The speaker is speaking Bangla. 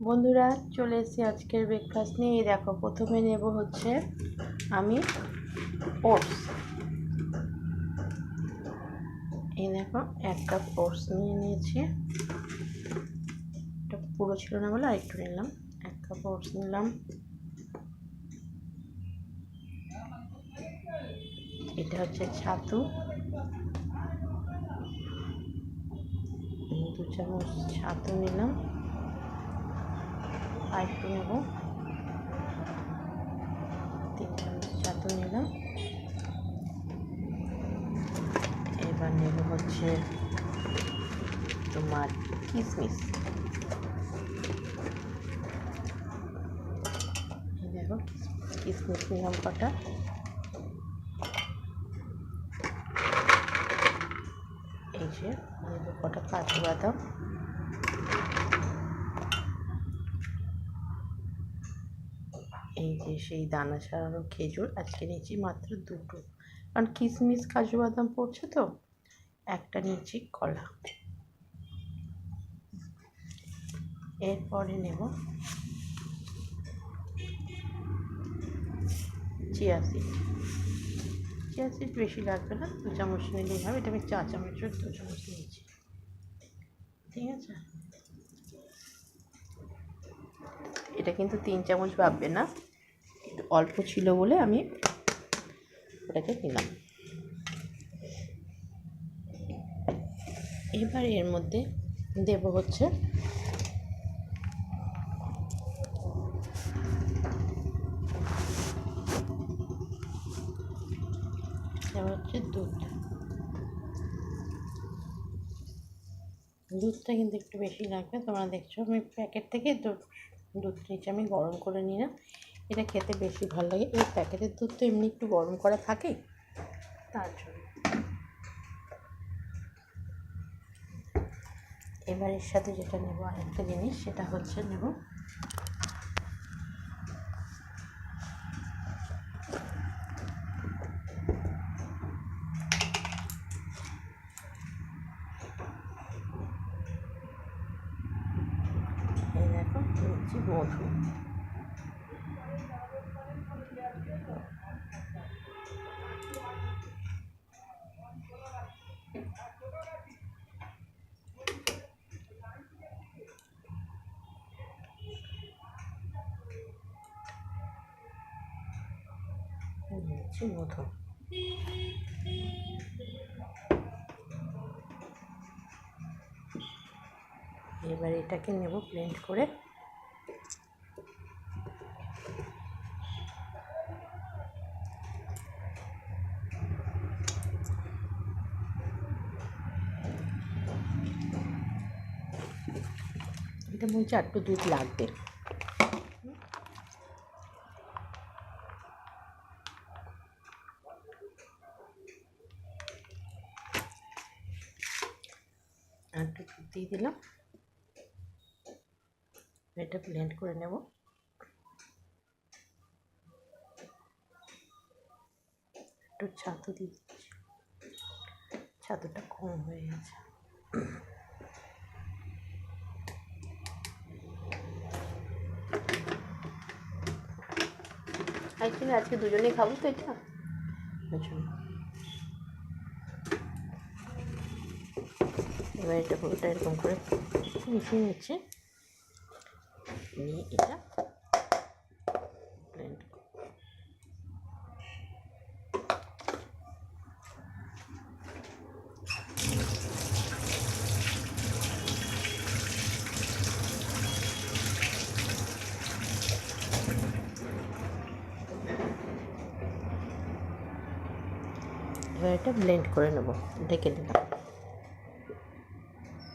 বন্ধুরা চলে এসেছি আজকের ব্রেকফাস্ট নিয়ে। এই দেখো, প্রথমে নেব হচ্ছে আমি ওটস। এই দেখো, 1 কাপ ওটস নিয়ে নিয়েছি। এটা পুরো ছিল না বলে আরেকটু নিলাম। 1 কাপ ওটস নিলাম। এটা হচ্ছে ছাতু, 2 চামচ ছাতু নিলাম। আরেকটু নেব, 3 চামচ ছাতু নিলাম। এবার নেব হচ্ছে তোমার কিশমিশ। দেখো, কিশমিশ নিলাম কটা। এই যে নেব কটা কাজু বাদাম। এই যে সেই দানা ছাড়ানো খেজুর, আজকে নিয়েছি মাত্র 2টো, কারণ কিশমিশ কাজু বাদাম পড়ছে তো। একটা নিয়েছি কলা। এরপরে নেব চিয়া সিড। চিয়া সিড বেশি লাগবে না, 2 চামচ নিলেই হবে। এটা আমি 4 চামচের 2 চামচ নিয়েছি, ঠিক আছে। এটা কিন্তু 3 চামচ ভাববে না, অল্প ছিল বলে আমি ওটাকে নিলাম। এবার এর মধ্যে দেব হচ্ছে দুধটা কিন্তু একটু বেশি লাগবে। তোমরা দেখছো আমি প্যাকেট থেকে দুধ নিচে আমি গরম করে নিই না, এটা খেতে বেশি ভালো লাগে। এই প্যাকেটের দুধ তো এমনি একটু গরম করা থাকে, তার জন্য। এবার এর সাথে যেটা নেব আরেকটা জিনিস, সেটা হচ্ছে নেব এই দেখো নিচ্ছি মধু। নিচ্ছি মধু। এবার এটাকে নেব ব্লেন্ড করে। এটা বলছে একটু দুধ লাগবে। একটু দুধ দিয়ে দিলাম। এটা ব্লেন্ড করে নেব। একটু ছাতু দিয়ে দিচ্ছি, ছাতুটা কম হয়ে গেছে। অ্যাকচুয়ালি আজকে দুজনেই খাবো তো, এটা এবার এটা পুরোটা এরকম করে মিশিয়ে নিচ্ছে, নিয়ে এটা ব্লেন্ড এবার এটা ব্লেন্ড করে নেব, ঢেকে দেবো।